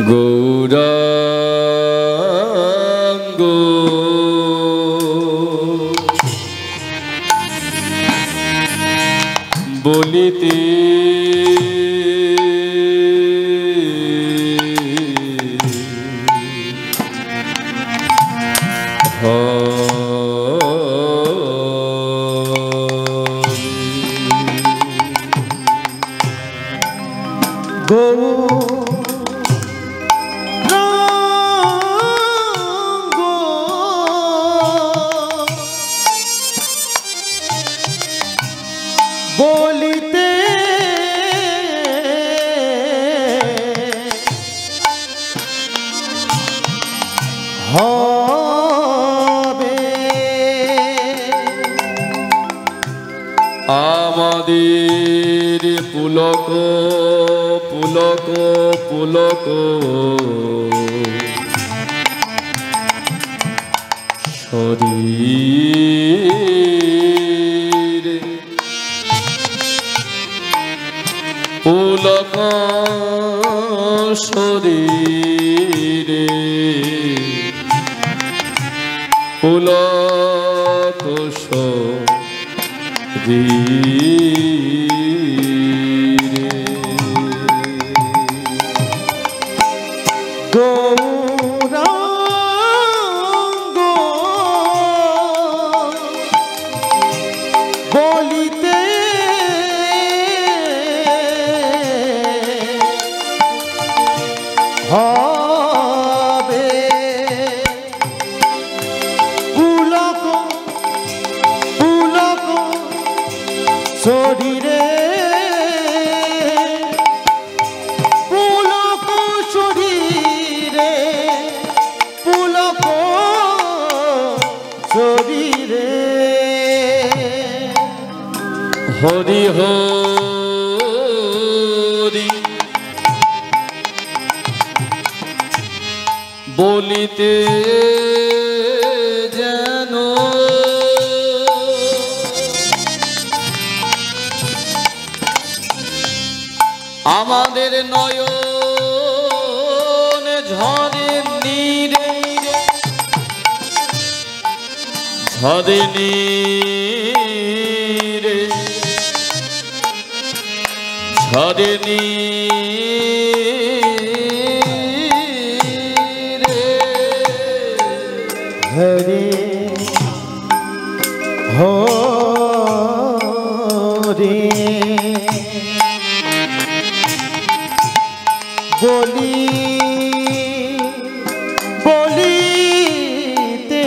গৌরাঙ্গ বলিতে বলিতে হবে আমাদের পুলক পুলক পুলক শরীর পুলক শরীরে পুলক শরীরে গৌরাঙ্গ বলিতে হবে পুলক পুলক শরীরে পুলক শরীরে পুলক শরীরে হরি হরি বলিতে যেন আমাদের নয়ন ঝরে নীরে ঝরে নীরে ঝরে নীরে হরি হরি বলি বলিতে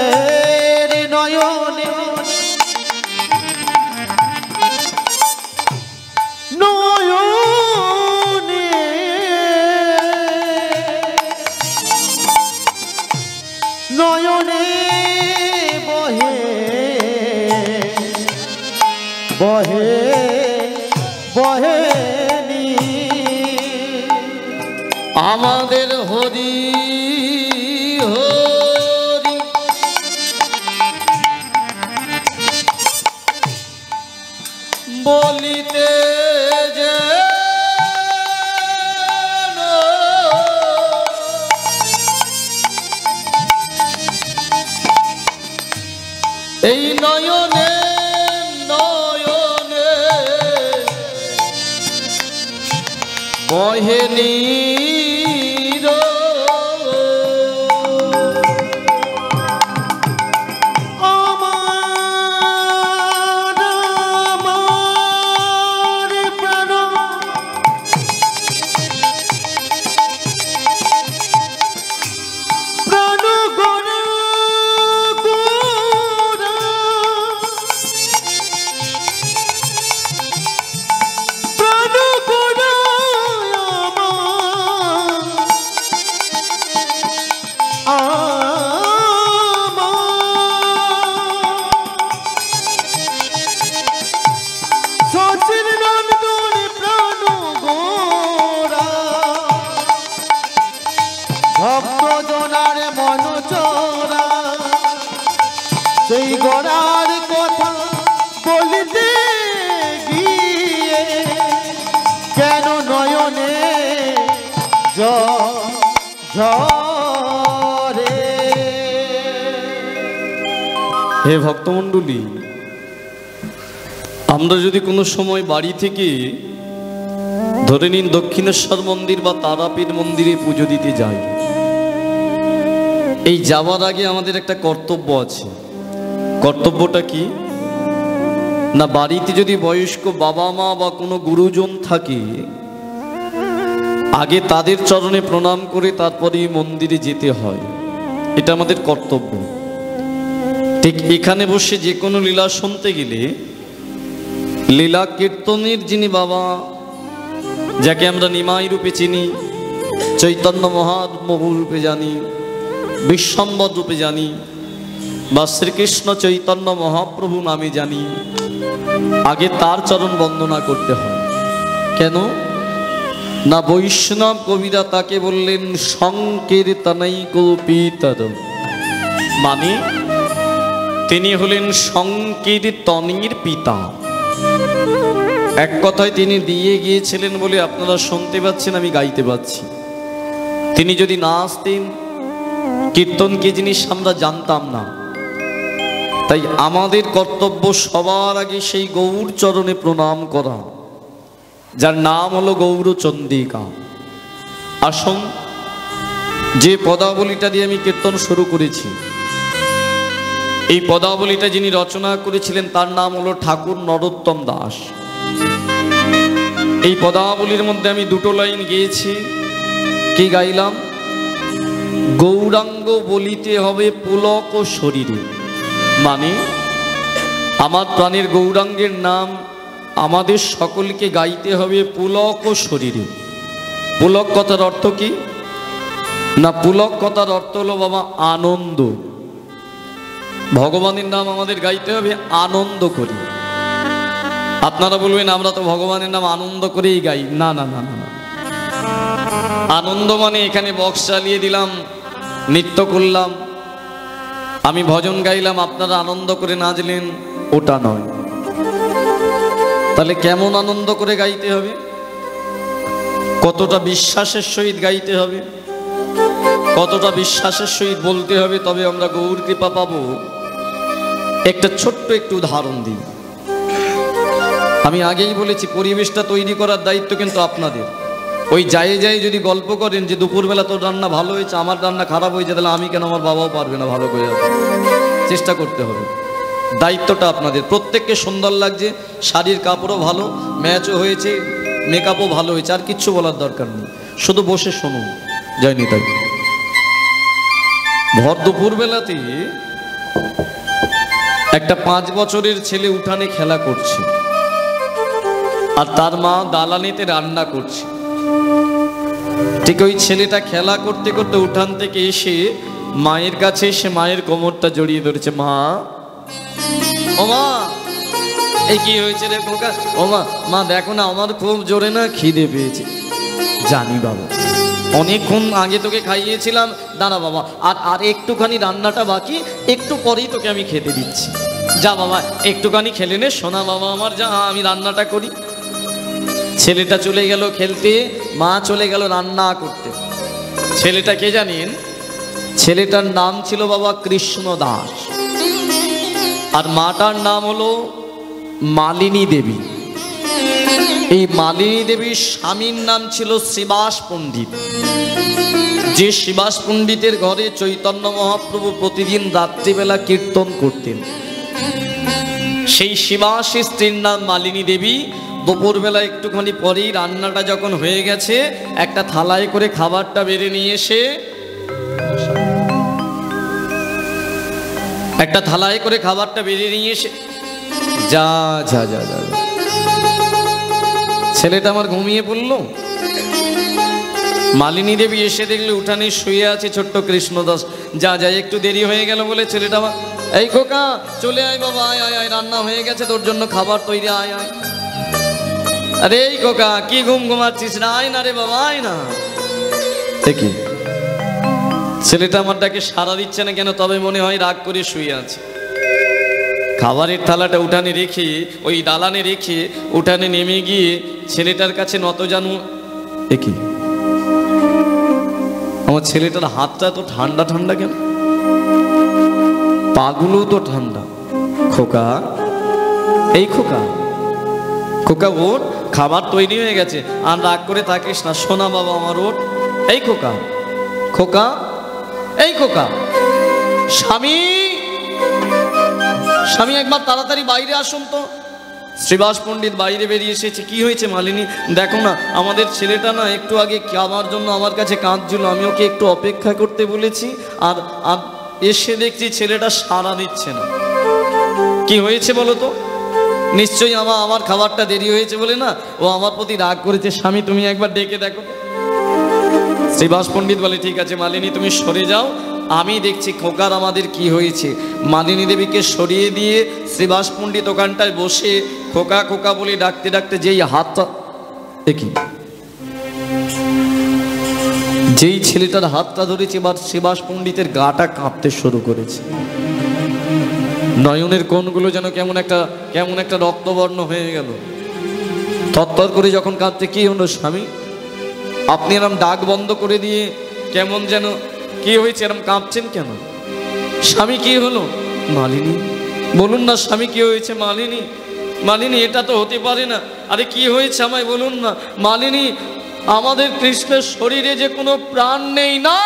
আমাদের নয়নে নয়নে নয়নে বহে বহে বহে আমাদের হরি হরি বলিতে যেন এই নয়নে নয়নে বহে নীর গড়ার কথা বলিতে গিয়ে কেন নয়নে ঝরে। হে ভক্তমণ্ডলী, আমরা যদি কোনো সময় বাড়ি থেকে ধরে নিন দক্ষিণেশ্বর মন্দির বা তারাপীঠ মন্দিরে পুজো দিতে যাই, এই যাওয়ার আগে আমাদের একটা কর্তব্য আছে। কর্তব্যটা কি না, বাড়িতে যদি বয়স্ক বাবা মা বা কোনো গুরুজন থাকে, আগে তাদের চরণে প্রণাম করে তারপরেই মন্দিরে যেতে হয়। এটা আমাদের কর্তব্য। ঠিক এখানে বসে যে কোনো লীলা শুনতে গেলে লীলা কীর্তনের যিনি বাবা, যাকে আমরা নিমাই রূপে চিনি, চৈতন্য মহাপ্রভু রূপে জানি, বিশ্বম্বর রূপে জানি, বা শ্রীকৃষ্ণ চৈতন্য মহাপ্রভু নামে জানি, আগে তার চরণ বন্দনা করতে হয়। কেন না, বৈষ্ণব কবিরা তাকে বললেন সংকীর্তনৈকপিতর, মানে তিনি হলেন সংকীর্তনের পিতা। এক কথায় তিনি দিয়ে গিয়েছিলেন বলে আপনারা শুনতে পাচ্ছেন, আমি গাইতে পাচ্ছি। তিনি যদি না আসতেন, কীর্তন কি জিনিস আমরা জানতাম না। তাই আমাদের কর্তব্য সবার আগে সেই গৌর চরণে প্রণাম করা, যার নাম হলো গৌরচন্দ্রিকা। আসুন, যে পদাবলীটা দিয়ে আমি কীর্তন শুরু করেছি, এই পদাবলীটা যিনি রচনা করেছিলেন তার নাম হলো ঠাকুর নরোত্তম দাস। এই পদাবলীর মধ্যে আমি দুটো লাইন গেয়েছি। কি গাইলাম? গৌরাঙ্গ বলিতে হবে পুলক ও শরীরে, মানে আমার প্রাণের গৌরাঙ্গের নাম আমাদের সকলকে গাইতে হবে পুলক ও শরীরে। পুলক কথার অর্থ কি না, পুলক কথার অর্থ হলো বাবা আনন্দ। ভগবানের নাম আমাদের গাইতে হবে আনন্দ করি। আপনারা বলবেন আমরা তো ভগবানের নাম আনন্দ করেই গাই। না না না না, আনন্দ মানে এখানে বক্স চালিয়ে দিলাম, নৃত্য করলাম, আমি ভজন গাইলাম, আপনারা আনন্দ করে নাচলেন, ওটা নয়। তাহলে কেমন আনন্দ করে গাইতে হবে, কতটা বিশ্বাসের সহিত গাইতে হবে, কতটা বিশ্বাসের সহিত বলতে হবে, তবে আমরা গৌর কৃপা পাবো। একটা ছোট্ট একটু উদাহরণ দিই। আমি আগেই বলেছি পরিবেশটা তৈরি করার দায়িত্ব কিন্তু আপনাদের। ওই যায় যায় যদি গল্প করেন যে দুপুরবেলা তোর রান্না ভালো হয়েছে, আমার রান্না খারাপ হয়েছে, তাহলে আমি কেন, আমার বাবাও পারবে না ভালো করে। চেষ্টা করতে হবে, দায়িত্বটা আপনাদের। প্রত্যেককে সুন্দর লাগছে, শাড়ির কাপড়ও ভালো, ম্যাচও হয়েছে, মেকআপও ভালো হয়েছে, আর কিচ্ছু বলার দরকার নেই, শুধু বসে শুনুন। যায়নি তাই ভর দুপুরবেলাতে একটা 5 বছরের ছেলে উঠানে খেলা করছে, আর তার মা দালানেতে রান্না করছে। ঠিক ওই ছেলেটা খেলা করতে করতে উঠান থেকে এসে মায়ের কাছে এসে মায়ের কোমরটা জড়িয়ে ধরেছে। মা, ও মা, এই কি হয়েছে রে খোকা? ও মা, মা দেখো না আমার খুব জোরে না খিদে পেয়েছে। জানি বাবা, অনেকক্ষণ আগে তোকে খাইয়েছিলাম, দাঁড়া বাবা, আর একটুখানি রান্নাটা বাকি, একটু পরেই তোকে আমি খেতে দিচ্ছি। যা বাবা একটুখানি খেলে নে, শোনা বাবা আমার, যা আমি রান্নাটা করি। ছেলেটা চলে গেল খেলতে, মা চলে গেল রান্না করতে। ছেলেটা কে জানেন? ছেলেটার নাম ছিল বাবা কৃষ্ণ দাস, আর মাটার নাম হলো মালিনী দেবী। এই মালিনী দেবীর স্বামীর নাম ছিল শিবাস পণ্ডিত। যে শিবাস পণ্ডিতের ঘরে চৈতন্য মহাপ্রভু প্রতিদিন রাত্রিবেলা কীর্তন করতেন, সেই শিবাসের স্ত্রীর নাম মালিনী দেবী। দুপুরবেলা একটুখানি পরেই রান্নাটা যখন হয়ে গেছে, একটা থালায় করে খাবারটা বেড়ে নিয়ে এসে, একটা থালায় করে খাবারটা বেড়ে নিয়ে এসে, যা যা যা যা, ছেলেটা আমার ঘুমিয়ে পড়লো। মালিনী দেবী এসে দেখলে উঠানে শুয়ে আছে ছোট্ট কৃষ্ণদাস। যা যা, একটু দেরি হয়ে গেল বলে ছেলেটা আমার, এই খোকা চলে আয় বাবা, আয় আয় আয়, রান্না হয়ে গেছে তোর জন্য খাবার তৈরি, আয় আয়। আরে এই খোকা কি ঘুমাচ্ছিস না, আয় না রে বাবা, আয় না। দেখি ছেলেটা আমার ডাকে সাড়া দিচ্ছে না কেন, তবে মনে হয় রাগ করে শুয়ে আছে। খাবারের থালাটা উঠানে রেখে ওই দালানে রেখে উঠানে নেমে গিয়ে ছেলেটার কাছে নত জানু, কি আমার ছেলেটার হাতটা তো ঠান্ডা ঠান্ডা কেন, পাগুলো তো ঠান্ডা। খোকা, এই খোকা, খোকা ওঠ, খাবার তৈরি হয়ে গেছে, আর রাগ করে থাকিস না, সোনা বাবা আমার ওঠ। এই খোকা, খোকা, এই খোকা, স্বামী, স্বামী একবার তাড়াতাড়ি বাইরে আসুন তো। শ্রীবাস পণ্ডিত বাইরে বেরিয়ে এসেছে। কি হয়েছে মালিনী? দেখো না আমাদের ছেলেটা না একটু আগে খাবার জন্য আমার কাছে কাঁদছিল, আমি ওকে একটু অপেক্ষা করতে বলেছি, আর আর এসে দেখছি ছেলেটা সাড়া দিচ্ছে না। কি হয়েছে বলো তো? নিশ্চয়ই আমার খাবারটা দেরি হয়েছে বলে না ও আমার প্রতি রাগ করেছে। স্বামী তুমি একবার ডেকে দেখো। শ্রীবাস পণ্ডিত বলে ঠিক আছে মালিনী তুমি সরে যাও, আমি দেখছি খোকার আমাদের কি হয়েছে। মালিনী দেবীকে সরিয়ে দিয়ে শ্রীবাস পণ্ডিত ওখানটায় বসে খোকা খোকা বলে ডাকতে ডাকতে যেই হাতটা, দেখি যেই ছেলেটার হাতটা ধরেছে এবার শ্রীবাস পণ্ডিতের গাটা কাঁপতে শুরু করেছে। নয়নের কোণগুলো যেন কেমন একটা রক্তবর্ণ হয়ে গেল। থরথর করে যখন কাঁদতে, কি হলো স্বামী? আপনি এরম ডাক বন্ধ করে দিয়ে কেমন যেন, কি হয়েছে এরম কাঁপছেন কেন? স্বামী কি হলো? মালিনী বলুন না স্বামী কি হয়েছে? মালিনী, মালিনী এটা তো হতে পারে না। আরে কি হয়েছে আমায় বলুন না। মালিনী আমাদের কৃষ্ণের শরীরে যে কোনো প্রাণ নেই না।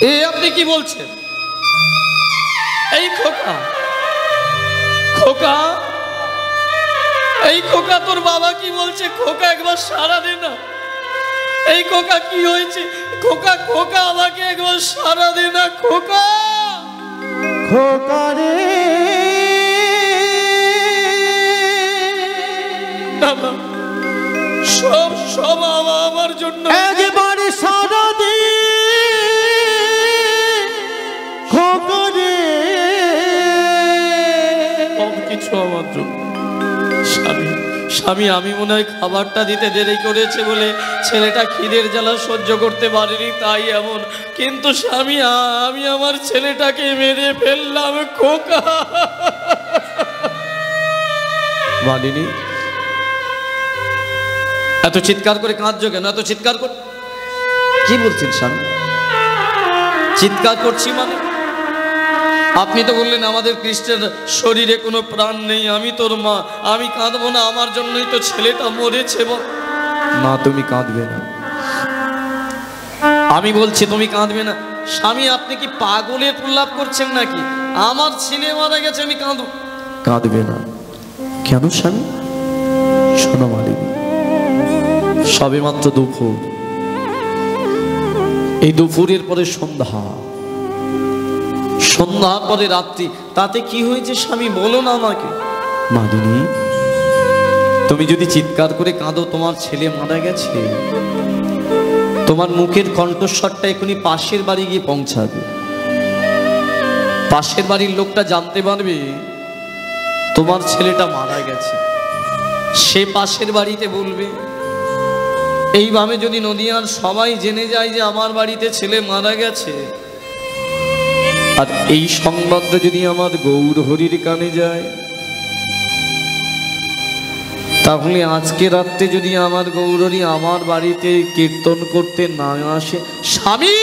এ আপনি কি বলছেন? এই খোকা, খোকা, এই খোকা তোর বাবা কি বলছে? খোকা একবার সাড়া দে না। এই খোকা কি হয়েছে? খোকা, খোকা আমাকে একবার সাড়া দে না। খোকা, খোকা রে, সব সব আমার জন্য। একবারে সাড়া দে খোকা রে, সব কিছু আমার জন্য। স্বামী, স্বামী আমি মনে হয় খাবারটা দিতে দেরি করেছে বলে ছেলেটা খিদের জ্বালা সহ্য করতে পারেনি, তাই এমন। কিন্তু স্বামী আমি আমার ছেলেটাকে মেরে ফেললাম। খোকা, মালিনী এত চিৎকার করে কাঁদছো কেন? এত চিৎকার কর, কি বলছেন স্বামী? চিৎকার করছি মানে? আপনি তো বললেন আমাদের কৃষ্ণের শরীরে কোনো প্রাণ নেই, আমি তোর মা, আমি কাঁদবো না? আমার জন্যই তো ছেলেটা মরেছে। না তুমি কাঁদবে না, আমি বলছি তুমি কাঁদবে না। স্বামী আপনি কি পাগলের প্রলাপ করছেন নাকি? আমার ছেলে মারা গেছে, আমি কাঁদব? কাঁদবে না কেন স্বামী? শোনো মালিনী, সবে মাত্র দুপুর, এই দুপুরের পরে সন্ধ্যা, সন্ধ্যার পরে রাত্রি, তাতে কি হয়েছে স্বামী বলো না আমাকে। মালিনী তুমি যদি চিৎকার করে কাঁদো তোমার ছেলে মারা গেছে, তোমার মুখের কণ্ঠস্বরটা এখনই পাশের বাড়ি গিয়ে পৌঁছাবে। পাশের বাড়ির লোকটা জানতে পারবে তোমার ছেলেটা মারা গেছে, সে পাশের বাড়িতে বলবে। এইভাবে যদি নদিয়ার সবাই জেনে যায় যে আমার বাড়িতে ছেলে মারা গেছে, আর এই সংবাদটা যদি আমার গৌর হরির কানে যায়, তাহলে আজকে রাত্রে যদি আমার গৌরহরি আমার বাড়িতে কীর্তন করতে না আসে, স্বামী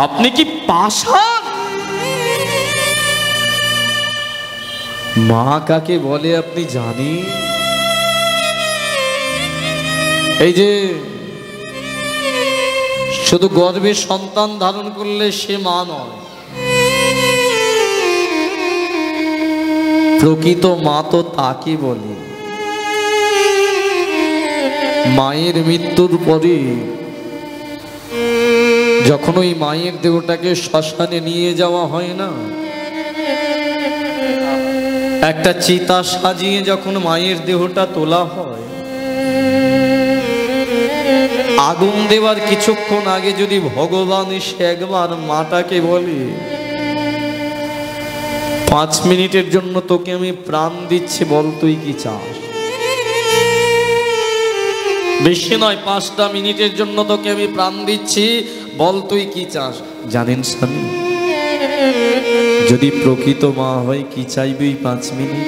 আপনি কি পাষাণ? মা কাকে বলে আপনি জানেন? এই যে শুধু গর্ভে সন্তান ধারণ করলে সে মা নয়, প্রকৃত মা তো তাকে বলে মায়ের মৃত্যুর পরে যখন ওই মায়ের দেহটাকে শ্মশানে নিয়ে যাওয়া হয় না, একটা চিতা সাজিয়ে যখন মায়ের দেহটা তোলা হয়, আগুন দেওয়ার কিছুক্ষণ আগে যদি ভগবান এসে একবার মাটাকে বলে 5 মিনিটের জন্য তোকে আমি প্রাণ দিচ্ছি, বল তুই কি চাস? বেশি নয়, 5টা মিনিটের জন্য তোকে আমি প্রাণ দিচ্ছি, বল তুই কি চাস। জানেন স্বামী, যদি প্রকৃত মা হয় কি চাইবে এই 5 মিনিট?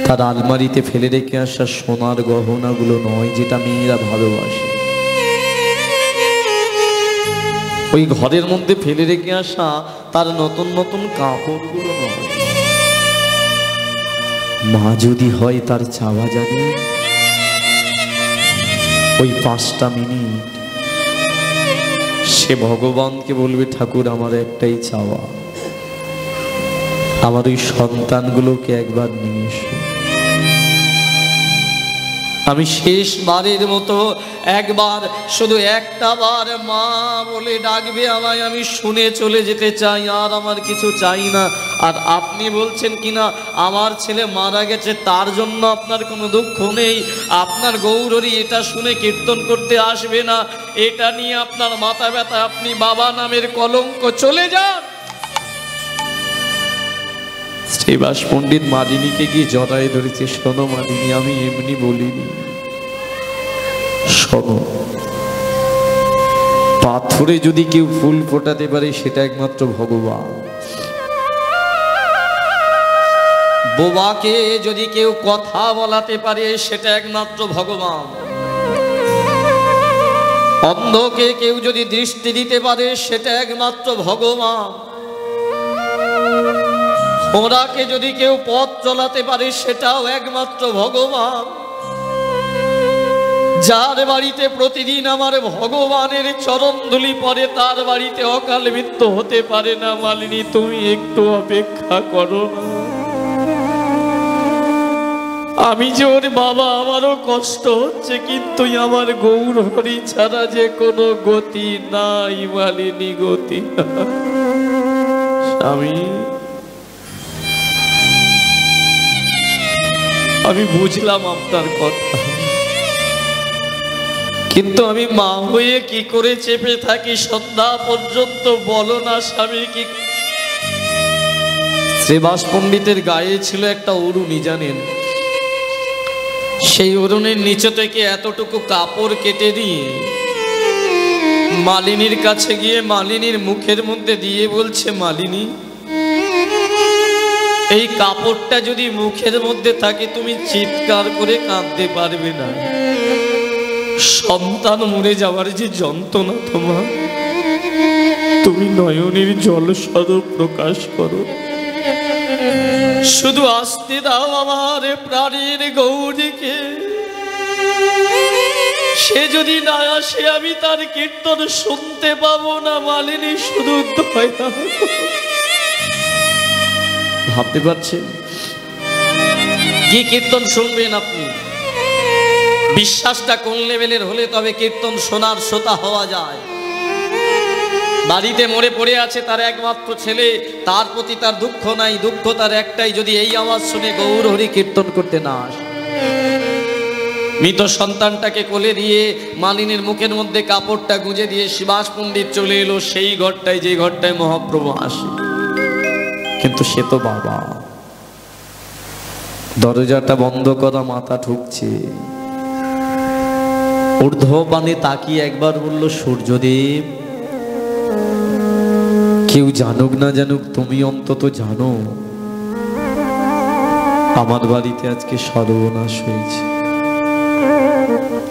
তার আলমারিতে ফেলে রেখে আসা সোনার গহনাগুলো নয়, যেটা মেয়েরা ভালোবাসে, ওই ঘরের মধ্যে ফেলে রেখে আসা তার নতুন নতুন কাপড়গুলো নয়। মা যদি হয় তার চাওয়া, জানি ওই 5টা মিনিট সে ভগবানকে বলবে, ঠাকুর আমার একটাই চাওয়া, আমার ওই সন্তানগুলোকে একবার নিয়ে এসো। আমি শেষবারের মতো একবার, শুধু একটা বার মা বলে ডাকবে আমায়, আমি শুনে চলে যেতে চাই, আর আমার কিছু চাই না। আর আপনি বলছেন কিনা আমার ছেলে মারা গেছে, তার জন্য আপনার কোনো দুঃখ নেই, আপনার গৌরী এটা শুনে কীর্তন করতে আসবে না, এটা নিয়ে আপনার মাথা ব্যথা, আপনি বাবা নামের কলঙ্ক, চলে যান। শ্রীবাস পণ্ডিত মালিনীকে গিয়ে জড়ায় ধরেছে, শোনো মালিনী, আমি এমনি বলিনি, শোনো, পাথরে যদি কেউ ফুল ফোটাতে পারে সেটা একমাত্র ভগবান, বোবাকে যদি কেউ কথা বলাতে পারে সেটা একমাত্র ভগবান, অন্ধকে কেউ যদি দৃষ্টি দিতে পারে সেটা একমাত্র ভগবান, ওরাকে যদি কেউ পথ চলাতে পারে সেটাও একমাত্র ভগবান। যার বাড়িতে প্রতিদিন আমার ভগবানের চরণধুলি পড়ে তার বাড়িতে অকাল মৃত্যু হতে পারে না। মালিনী, তুমি একটু অপেক্ষা করো না। আমি যে ওর বাবা, আমারও কষ্ট হচ্ছে, কিন্তু আমার গৌর হরি ছাড়া যে কোনো গতি নাই মালিনী, গতি নাই। স্বামী, আমি বুঝলাম আপনার কথা, কিন্তু আমি মা হয়ে কি করে চেপে থাকি সন্ধ্যা পর্যন্ত, বলো না স্বামী। কি শ্রীবাস পণ্ডিতের গায়ে ছিল একটা অরুণী, জানেন, সেই অরুণের নিচে থেকে এতটুকু কাপড় কেটে দিয়ে মালিনীর কাছে গিয়ে মালিনীর মুখের মধ্যে দিয়ে বলছে, মালিনী, এই কাপড়টা যদি মুখের মধ্যে থাকে তুমি চিৎকার করে কাঁদতে পারবে না, সন্তান মরে যাওয়ার যে যন্ত্রণা তোমার, তুমি নয়নের জল স্বরূপ প্রকাশ করো, শুধু আসতে দাও আমার প্রাণের গৌরীকে, সে যদি না আসে আমি তার কীর্তন শুনতে পাবো না। মালিনী, শুধু দয়া। ভাবতে পারছেন কি কীর্তন শুনবেন আপনি? বিশ্বাসটা কোন লেভেলের হলে তবে কীর্তন শোনার শ্রোতা হওয়া যায়। বাড়িতে মরে পড়ে আছে তার একমাত্র ছেলে, তার প্রতি তার দুঃখ নাই, দুঃখ তার একটাই, যদি এই আওয়াজ শুনে গৌর হরি কীর্তন করতে না আসে। মৃত সন্তানটাকে কোলে দিয়ে মালিনীর মুখের মধ্যে কাপড়টা গুঁজে দিয়ে শ্রীবাস পণ্ডিত চলে এলো সেই ঘরটায়, যে ঘরটায় মহাপ্রভু আসে। কিন্তু সে তো বাবা, দরজাটা বন্ধ করা, মাথা ঠুকছে, ঊর্ধ্বপানে তাকিয়ে একবার বলল, সূর্যদেব, কেউ জানুক না জানুক তুমি অন্তত জানো আমার বাড়িতে আজকে সর্বনাশ হয়েছে,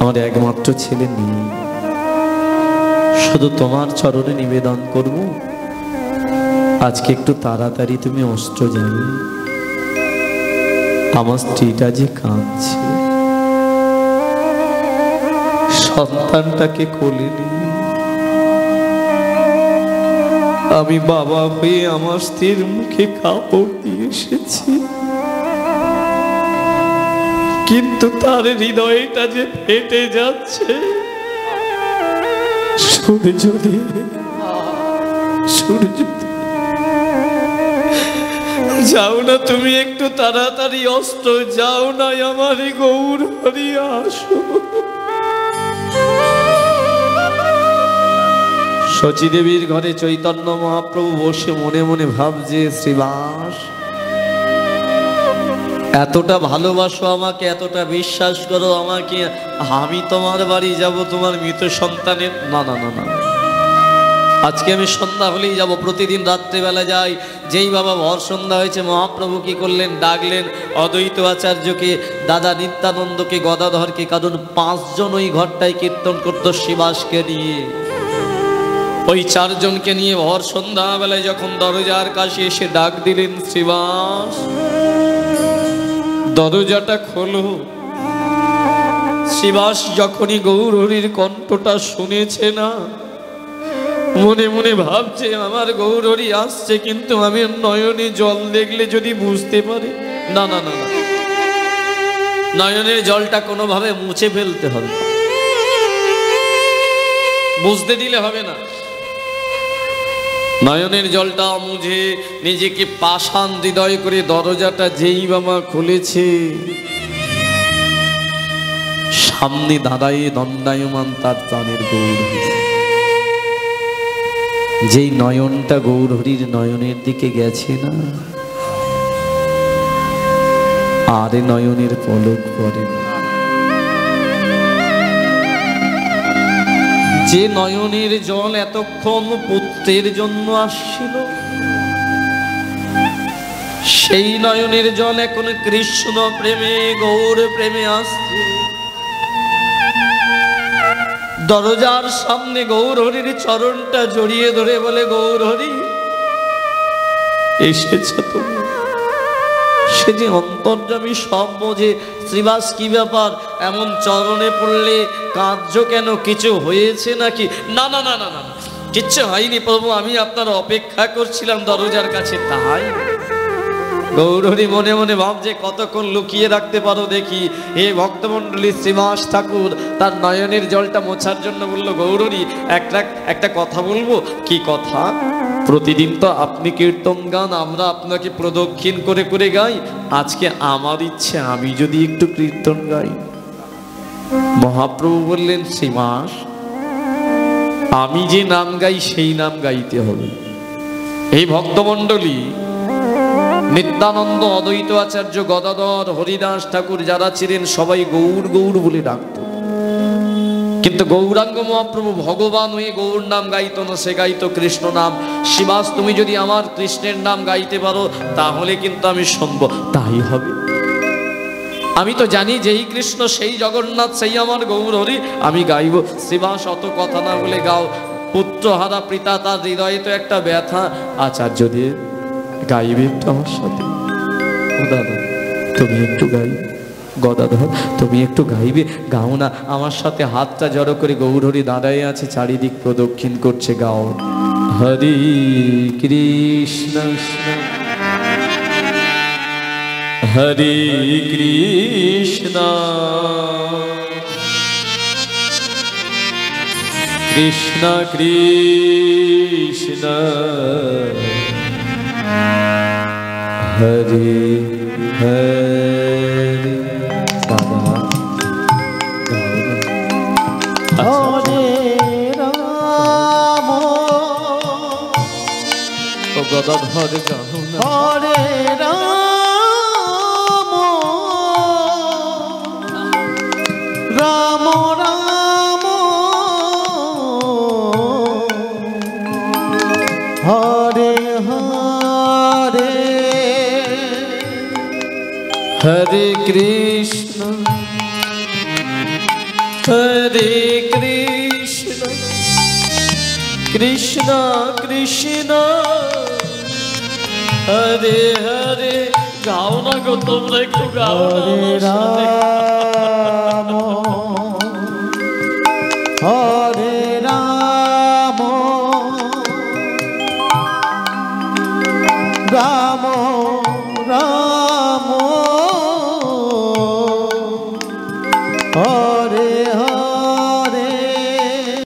আমার একমাত্র ছেলে নেই, শুধু তোমার চরণে নিবেদন করব, আজকে একটু তাড়াতাড়ি তুমি অস্ত্র যাবে, আমার স্ত্রীটা যে কাঁদছে, সন্তানটাকে কোলে নিয়ে আমি বাবা হয়ে আমার স্ত্রীর মুখে কাপড় দিয়ে এসেছি, কিন্তু তার হৃদয়টা যে ফেটে যাচ্ছে। সূর্য, যাও না তুমি একটু তাড়াতাড়ি, অস্ত্র যাও না, আমার গৌর হরি আসো। শচীদেবীর ঘরে চৈতন্য মহাপ্রভু বসে মনে মনে ভাবছে, শ্রীবাস এতটা ভালোবাসো আমাকে, এতটা বিশ্বাস করো আমাকে, আমি তোমার বাড়ি যাব তোমার মৃত সন্তানের? না না না না, আজকে আমি সন্ধ্যা হলেই যাব, প্রতিদিন রাত্রেবেলা যাই। যেই বাবা ভর সন্ধ্যা হয়েছে মহাপ্রভু কি করলেন, ডাকলেন অদ্বৈত আচার্যকে, দাদা নিত্যানন্দকে, গদাধরকে, কারণ 5 জন ওই ঘরটায় কীর্তন করত শিবাসকে নিয়ে। ওই 4 জনকে নিয়ে ভর সন্ধ্যাবেলায় যখন দরজার কাছে এসে ডাক দিলেন, শিবাস দরজাটা খোলো। শিবাস যখনই গৌরহরির কণ্ঠটা শুনেছে না, মনে মনে ভাবছে আমার গৌরহরি আসছে, কিন্তু আমি নয়নে জল দেখলে যদি বুঝতে পারে। না না না না, নয়নের জলটা কোনোভাবে মুছে ফেলতে হবে, বুঝতে দিলে হবে না। নয়নের জলটা মুছে নিজেকে পাষাণ হৃদয় করে দরজাটা যেই বাবা খুলেছে, সামনে দাঁড়ায় দণ্ডায়মান তার প্রাণের গৌরহরি। যেই নয়নটা গৌরহরির নয়নের দিকে গেছে না, আর নয়নের পলক পড়ে না। যে নয়নের জল এতক্ষণ পুত্রের জন্য আসছিল, সেই নয়নের জল এখন কৃষ্ণ প্রেমে, গৌর প্রেমে আসছে। দরজার সামনে গৌরহরির চরণটা জড়িয়ে ধরে বলে, গৌরহরি এসেছ তুমি। সে যে অন্তর্যামী, সব বোঝে। শ্রীবাস কি ব্যাপার, এমন চরণে পড়লে কার্য কেন, কিছু হয়েছে নাকি? না না না না না, কিচ্ছু হয়নি প্রভু, আমি আপনার অপেক্ষা করছিলাম দরজার কাছে। তাই গৌরহরি মনে মনে ভাবছে কতক্ষণ লুকিয়ে রাখতে পারো দেখি। হে ভক্তমণ্ডলী, শ্রীবাস ঠাকুর তার নয়নের জলটা মোছার জন্য বলল, গৌরহরি একটা কথা বলবো। কি কথা? প্রতিদিন তো আপনি কীর্তন গান, আমরা আপনাকে প্রদক্ষিণ করে করে গাই। আজকে আমার ইচ্ছে আমি যদি একটু কীর্তন গাই। মহাপ্রভু বললেন, শ্রীবাস আমি যে নাম গাই সেই নাম গাইতে হবে। এই ভক্তমণ্ডলী, নিত্যানন্দ, অদ্বৈত আচার্য, গদাধর, হরিদাস ঠাকুর যারা ছিলেন সবাই গৌর গৌর বলে ডাকত, কিন্তু গৌরাঙ্গ মহাপ্রভু ভগবান হয়ে গৌর নাম গাইত না, সে গাইত কৃষ্ণ নাম। শিবাস তুমি যদি আমার কৃষ্ণের নাম গাইতে পারো তাহলে কিন্তু আমি শুনবো। তাই হবে, আমি তো জানি যেই কৃষ্ণ সেই জগন্নাথ, সেই আমার গৌরহরি, আমি গাইব। শিবাস অত কথা না বলে গাও। পুত্রহারা পিতা, তার হৃদয়ে তো একটা ব্যথা। আচার্যদেব গাইবে একটু আমার সাথে? ও দাদা তুমি একটু গাইবে, গদাধর তুমি একটু গাইবে, গাও না আমার সাথে। হাতটা জড়ো করে গৌরহরি দাঁড়ায় আছে, চারিদিক প্রদক্ষিণ করছে, গাও। হরি কৃষ্ণ হরে কৃষ্ণ কৃষ্ণ কৃষ্ণ হরে হরে। হরে রাম, ও গদাধর গাও না। হরে রাম, রাম রাম, হরে হরে, হরে কৃষ্ণ হরে কৃষ্ণ কৃষ্ণ কৃষ্ণ হরে হরে। গাও না গো তোমরা, একটু গাও না হরে আমার সাথে। রাম